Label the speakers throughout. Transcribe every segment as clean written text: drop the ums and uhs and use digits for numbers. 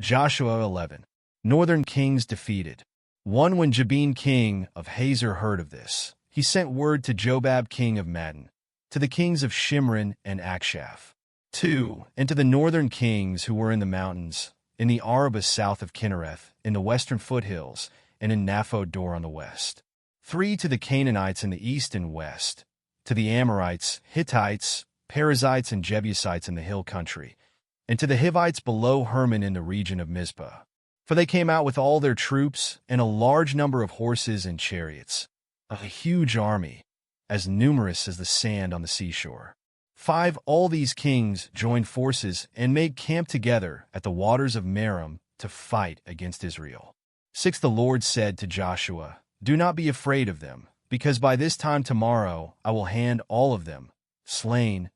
Speaker 1: Joshua 11. Northern kings defeated. 1. When Jabin king of Hazor heard of this, he sent word to Jobab king of Madon, to the kings of Shimron and Akshaph. 2. And to the northern kings who were in the mountains, in the Arabah south of Kinnereth, in the western foothills, and in Napho Dor on the west. 3. To the Canaanites in the east and west, to the Amorites, Hittites, Perizzites, and Jebusites in the hill country, and to the Hivites below Hermon in the region of Mizpah. For they came out with all their troops, and a large number of horses and chariots, a huge army, as numerous as the sand on the seashore. 5. All these kings joined forces and made camp together at the waters of Merom to fight against Israel. 6. The Lord said to Joshua, "Do not be afraid of them, because by this time tomorrow I will hand all of them, slain,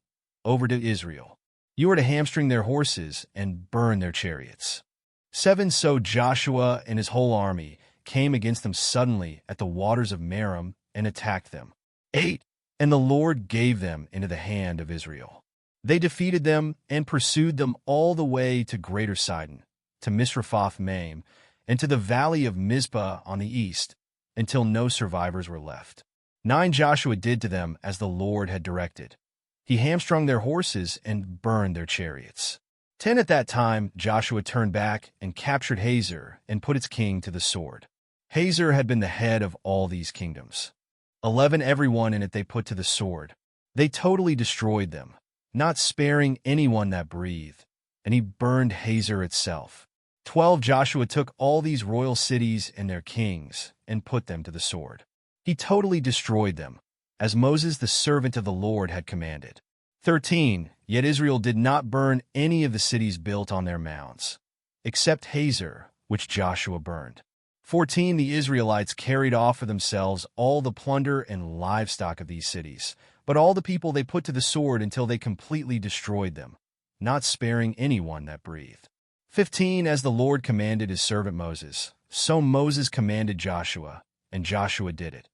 Speaker 1: over to Israel. You are to hamstring their horses and burn their chariots." 7. So Joshua and his whole army came against them suddenly at the waters of Merom and attacked them. 8. And the Lord gave them into the hand of Israel. They defeated them and pursued them all the way to Greater Sidon, to Misrephoth-Maim, and to the valley of Mizpah on the east, until no survivors were left. 9. Joshua did to them as the Lord had directed. He hamstrung their horses and burned their chariots. 10. At that time Joshua turned back and captured Hazor and put its king to the sword. Hazor had been the head of all these kingdoms. 11. Everyone in it they put to the sword. They totally destroyed them, not sparing anyone that breathed, and he burned Hazor itself. 12. Joshua took all these royal cities and their kings and put them to the sword. He totally destroyed them, as Moses the servant of the Lord had commanded. 13. Yet Israel did not burn any of the cities built on their mounds, except Hazor, which Joshua burned. 14. The Israelites carried off for themselves all the plunder and livestock of these cities, but all the people they put to the sword until they completely destroyed them, not sparing anyone that breathed. 15. As the Lord commanded his servant Moses, so Moses commanded Joshua, and Joshua did it.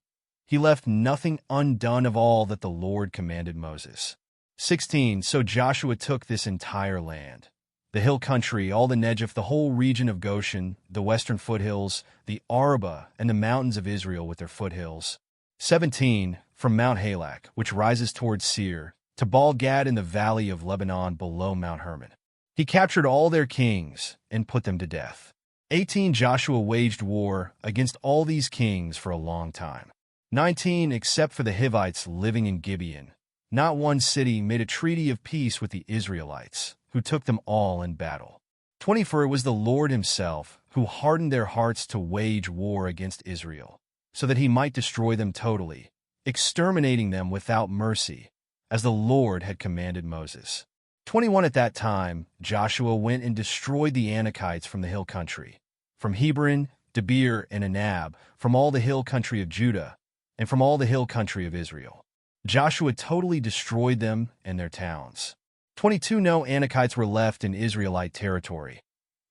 Speaker 1: He left nothing undone of all that the Lord commanded Moses. 16. So Joshua took this entire land, the hill country, all the Negev, the whole region of Goshen, the western foothills, the Arabah, and the mountains of Israel with their foothills. 17. From Mount Halak, which rises towards Seir, to Baal-Gad in the valley of Lebanon below Mount Hermon. He captured all their kings and put them to death. 18. Joshua waged war against all these kings for a long time. 19. Except for the Hivites living in Gibeon, not one city made a treaty of peace with the Israelites, who took them all in battle. 20. For it was the Lord himself who hardened their hearts to wage war against Israel, so that he might destroy them totally, exterminating them without mercy, as the Lord had commanded Moses. 21. At that time Joshua went and destroyed the Anakites from the hill country, from Hebron, Debir, and Anab, from all the hill country of Judah, and from all the hill country of Israel. Joshua totally destroyed them and their towns. 22. No Anakites were left in Israelite territory.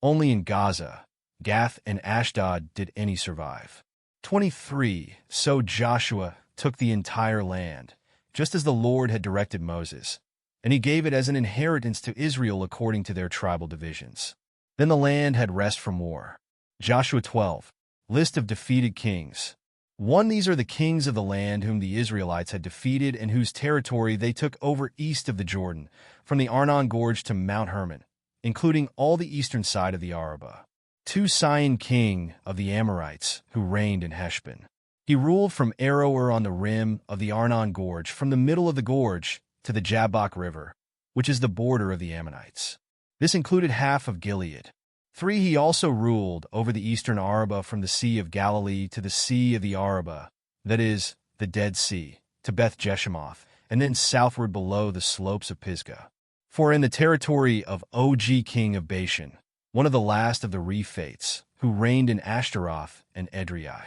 Speaker 1: Only in Gaza, Gath, and Ashdod did any survive. 23. So Joshua took the entire land, just as the Lord had directed Moses, and he gave it as an inheritance to Israel according to their tribal divisions. Then the land had rest from war. Joshua 12. List of defeated kings. 1. These are the kings of the land whom the Israelites had defeated and whose territory they took over east of the Jordan, from the Arnon Gorge to Mount Hermon, including all the eastern side of the Arabah. 2. Sihon king of the Amorites, who reigned in Heshbon. He ruled from Aroer on the rim of the Arnon Gorge, from the middle of the gorge to the Jabbok River, which is the border of the Ammonites. This included half of Gilead. 3. He also ruled over the eastern Arabah from the Sea of Galilee to the Sea of the Arabah, that is, the Dead Sea, to Beth Jeshimoth, and then southward below the slopes of Pisgah. 4. In the territory of Og king of Bashan, one of the last of the Rephates, who reigned in Ashtaroth and Edrei.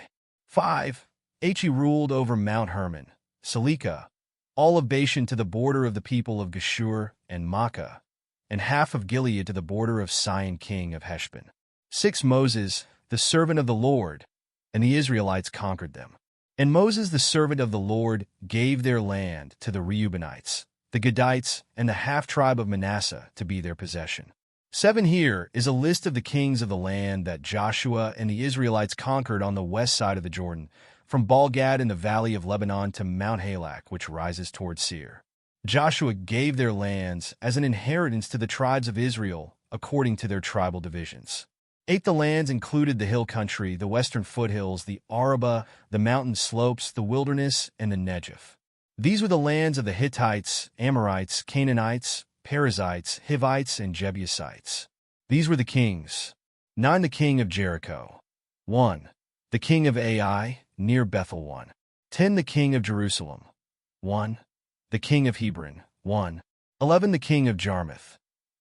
Speaker 1: 5. He ruled over Mount Hermon, Salika, all of Bashan to the border of the people of Geshur and Makkah, and half of Gilead to the border of Sihon king of Heshbon. 6. Moses, the servant of the Lord, and the Israelites conquered them. And Moses, the servant of the Lord, gave their land to the Reubenites, the Gadites, and the half-tribe of Manasseh to be their possession. 7 here is a list of the kings of the land that Joshua and the Israelites conquered on the west side of the Jordan, from Baal-Gad in the valley of Lebanon to Mount Halak, which rises toward Seir. Joshua gave their lands as an inheritance to the tribes of Israel according to their tribal divisions. 8 the lands included the hill country, the western foothills, the Arabah, the mountain slopes, the wilderness, and the Negev. These were the lands of the Hittites, Amorites, Canaanites, Perizzites, Hivites, and Jebusites. These were the kings. 9 the king of Jericho. 1. The king of Ai, near Bethel. 1. 10 the king of Jerusalem. 1. The king of Hebron. 1. 11 the king of Jarmuth.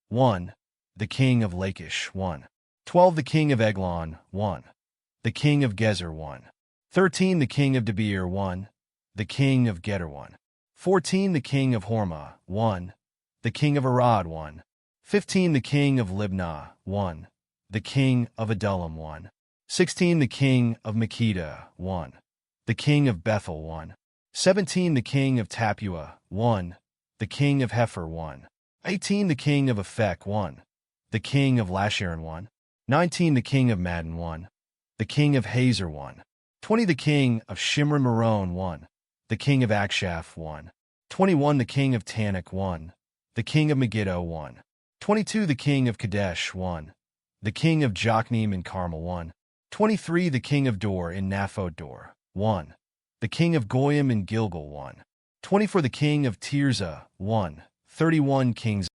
Speaker 1: 1. The king of Lachish. 1. 12 the king of Eglon. 1. The king of Gezer. 1. 13 the king of Debir. 1. The king of Geder. 1. 14 the king of Hormah. 1. The king of Arad. 1. 15 the king of Libnah. 1. The king of Adullam. 1. 16 the king of Makkedah. 1. The king of Bethel. 1. 17 the king of Tappuah. 1. The king of Hepher. 1. 18 the king of Aphek. 1. The king of Lasharon. 1. 19 the king of Madden. 1. The king of Hazer. 1. 20 the king of Shimron Meron. 1. The king of Akshaph. 1. 21 the king of Tanakh. 1. The king of Megiddo. 1. 22 the king of Kadesh. 1. The king of Jokneam in Carmel. 1. 23 the king of Dor in Naphod Dor. 1. The king of Goyim in Gilgal. 1. 24 the king of Tirzah. 1. 31 kings